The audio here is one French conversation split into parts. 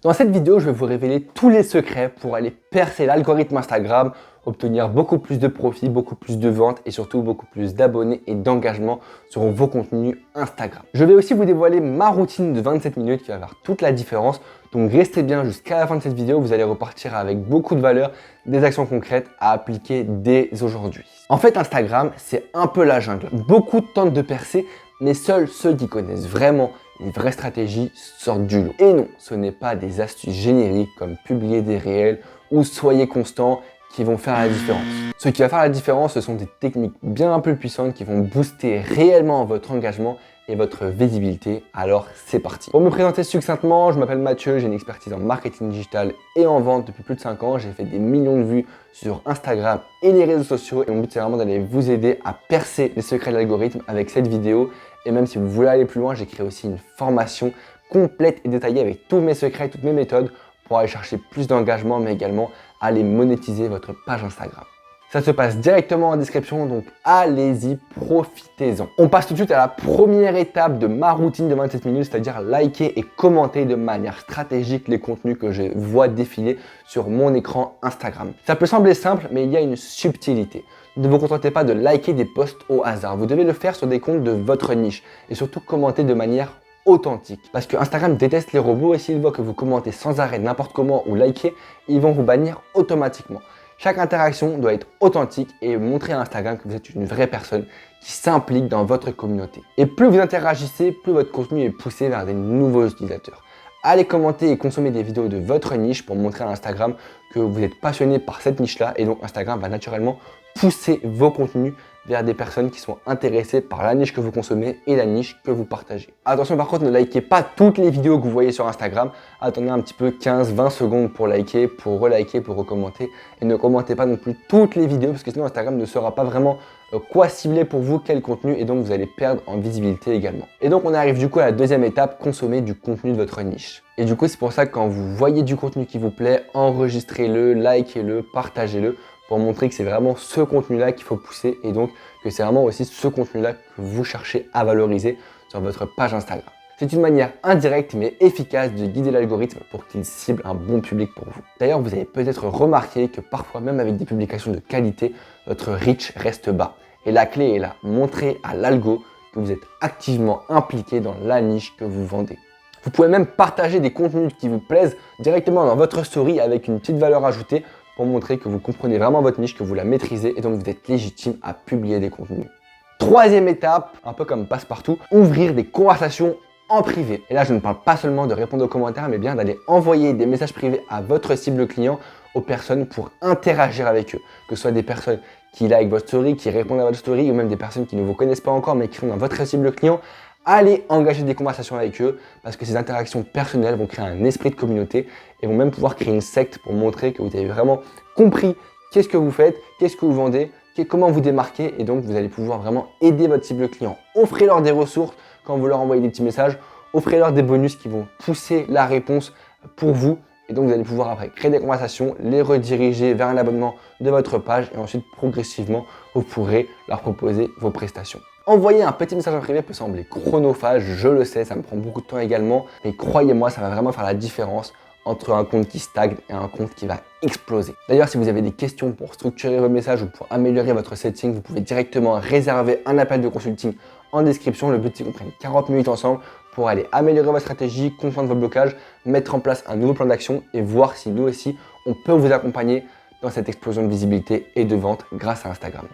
Dans cette vidéo, je vais vous révéler tous les secrets pour aller percer l'algorithme Instagram, obtenir beaucoup plus de profits, beaucoup plus de ventes et surtout beaucoup plus d'abonnés et d'engagement sur vos contenus Instagram. Je vais aussi vous dévoiler ma routine de 27 minutes qui va faire toute la différence. Donc restez bien jusqu'à la fin de cette vidéo, vous allez repartir avec beaucoup de valeur, des actions concrètes à appliquer dès aujourd'hui. En fait, Instagram, c'est un peu la jungle. Beaucoup tentent de percer, mais seuls ceux qui connaissent vraiment les vraies stratégies sortent du lot. Et non, ce n'est pas des astuces génériques comme publier des réels ou soyez constant qui vont faire la différence. Ce qui va faire la différence, ce sont des techniques bien plus puissantes qui vont booster réellement votre engagement et votre visibilité. Alors c'est parti. Pour me présenter succinctement, je m'appelle Mathieu, j'ai une expertise en marketing digital et en vente depuis plus de 5 ans. J'ai fait des millions de vues sur Instagram et les réseaux sociaux et mon but c'est vraiment d'aller vous aider à percer les secrets de l'algorithme avec cette vidéo. Et même si vous voulez aller plus loin, j'ai créé aussi une formation complète et détaillée avec tous mes secrets, toutes mes méthodes pour aller chercher plus d'engagement, mais également aller monétiser votre page Instagram. Ça se passe directement en description, donc allez-y, profitez-en. On passe tout de suite à la première étape de ma routine de 27 minutes, c'est-à-dire liker et commenter de manière stratégique les contenus que je vois défiler sur mon écran Instagram. Ça peut sembler simple, mais il y a une subtilité. Ne vous contentez pas de liker des posts au hasard. Vous devez le faire sur des comptes de votre niche et surtout commenter de manière authentique. Parce que Instagram déteste les robots et s'ils voient que vous commentez sans arrêt n'importe comment ou liker, ils vont vous bannir automatiquement. Chaque interaction doit être authentique et montrer à Instagram que vous êtes une vraie personne qui s'implique dans votre communauté. Et plus vous interagissez, plus votre contenu est poussé vers des nouveaux utilisateurs. Allez commenter et consommer des vidéos de votre niche pour montrer à Instagram que vous êtes passionné par cette niche-là et donc Instagram va naturellement pousser vos contenus vers des personnes qui sont intéressées par la niche que vous consommez et la niche que vous partagez. Attention par contre, ne likez pas toutes les vidéos que vous voyez sur Instagram. Attendez un petit peu 15-20 secondes pour liker, pour reliker, pour recommenter. Et ne commentez pas non plus toutes les vidéos parce que sinon Instagram ne saura pas vraiment quoi cibler pour vous, quel contenu et donc vous allez perdre en visibilité également. Et donc on arrive du coup à la deuxième étape, consommer du contenu de votre niche. Et du coup c'est pour ça que quand vous voyez du contenu qui vous plaît, enregistrez-le, likez-le, partagez-le pour montrer que c'est vraiment ce contenu-là qu'il faut pousser et donc que c'est vraiment aussi ce contenu-là que vous cherchez à valoriser sur votre page Instagram. C'est une manière indirecte mais efficace de guider l'algorithme pour qu'il cible un bon public pour vous. D'ailleurs, vous avez peut-être remarqué que parfois, même avec des publications de qualité, votre reach reste bas. Et la clé est là, montrer à l'algo que vous êtes activement impliqué dans la niche que vous vendez. Vous pouvez même partager des contenus qui vous plaisent directement dans votre story avec une petite valeur ajoutée pour montrer que vous comprenez vraiment votre niche, que vous la maîtrisez et donc vous êtes légitime à publier des contenus. Troisième étape, un peu comme passe-partout, ouvrir des conversations en privé. Et là, je ne parle pas seulement de répondre aux commentaires, mais bien d'aller envoyer des messages privés à votre cible client, aux personnes pour interagir avec eux. Que ce soit des personnes qui likent votre story, qui répondent à votre story, ou même des personnes qui ne vous connaissent pas encore, mais qui sont dans votre cible client. Allez engager des conversations avec eux parce que ces interactions personnelles vont créer un esprit de communauté et vont même pouvoir créer une secte pour montrer que vous avez vraiment compris qu'est-ce que vous faites, qu'est-ce que vous vendez, comment vous démarquez et donc vous allez pouvoir vraiment aider votre cible client. Offrez-leur des ressources quand vous leur envoyez des petits messages, offrez-leur des bonus qui vont pousser la réponse pour vous et donc vous allez pouvoir après créer des conversations, les rediriger vers un abonnement de votre page et ensuite progressivement vous pourrez leur proposer vos prestations. Envoyer un petit message en privé peut sembler chronophage, je le sais, ça me prend beaucoup de temps également, mais croyez-moi, ça va vraiment faire la différence entre un compte qui stagne et un compte qui va exploser. D'ailleurs, si vous avez des questions pour structurer vos messages ou pour améliorer votre setting, vous pouvez directement réserver un appel de consulting en description. Le but, c'est qu'on prenne 40 minutes ensemble pour aller améliorer votre stratégie, comprendre vos blocages, mettre en place un nouveau plan d'action et voir si nous aussi, on peut vous accompagner dans cette explosion de visibilité et de vente grâce à Instagram.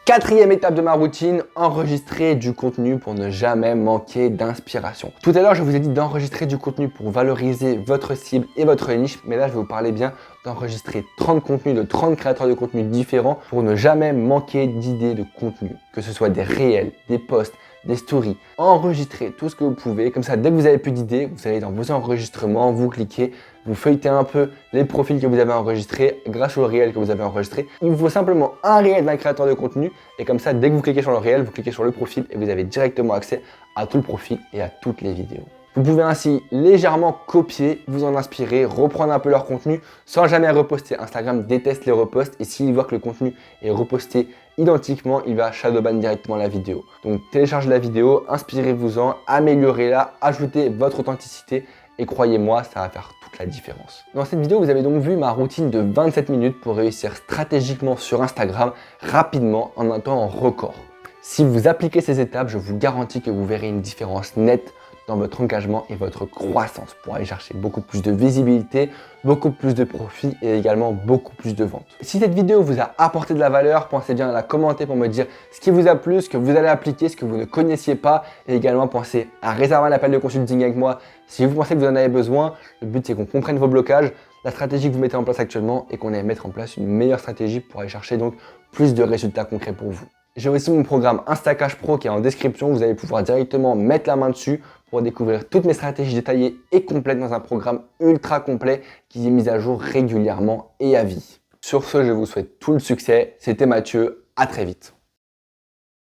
Quatrième étape de ma routine, enregistrer du contenu pour ne jamais manquer d'inspiration. Tout à l'heure, je vous ai dit d'enregistrer du contenu pour valoriser votre cible et votre niche, mais là, je vais vous parler bien d'enregistrer 30 contenus de 30 créateurs de contenu différents pour ne jamais manquer d'idées de contenu. Que ce soit des réels, des posts, des stories. Enregistrez tout ce que vous pouvez. Comme ça, dès que vous avez plus d'idées, vous allez dans vos enregistrements, vous cliquez, vous feuilletez un peu les profils que vous avez enregistrés grâce au réel que vous avez enregistré. Il vous faut simplement un réel d'un créateur de contenu et comme ça, dès que vous cliquez sur le réel, vous cliquez sur le profil et vous avez directement accès à tout le profil et à toutes les vidéos. Vous pouvez ainsi légèrement copier, vous en inspirer, reprendre un peu leur contenu sans jamais reposter. Instagram déteste les reposts et s'il voit que le contenu est reposté identiquement, il va shadowban directement la vidéo. Donc téléchargez la vidéo, inspirez-vous-en, améliorez-la, ajoutez votre authenticité Et croyez-moi, ça va faire toute la différence. Dans cette vidéo, vous avez donc vu ma routine de 27 minutes pour réussir stratégiquement sur Instagram rapidement en un temps record. Si vous appliquez ces étapes, je vous garantis que vous verrez une différence nette dans votre engagement et votre croissance pour aller chercher beaucoup plus de visibilité, beaucoup plus de profit et également beaucoup plus de ventes. Si cette vidéo vous a apporté de la valeur, pensez bien à la commenter pour me dire ce qui vous a plu, ce que vous allez appliquer, ce que vous ne connaissiez pas et également pensez à réserver un appel de consulting avec moi si vous pensez que vous en avez besoin. Le but c'est qu'on comprenne vos blocages, la stratégie que vous mettez en place actuellement et qu'on aille mettre en place une meilleure stratégie pour aller chercher donc plus de résultats concrets pour vous. J'ai aussi mon programme Instacash Pro qui est en description, vous allez pouvoir directement mettre la main dessus pour découvrir toutes mes stratégies détaillées et complètes dans un programme ultra complet qui est mis à jour régulièrement et à vie. Sur ce, je vous souhaite tout le succès, c'était Mathieu, à très vite.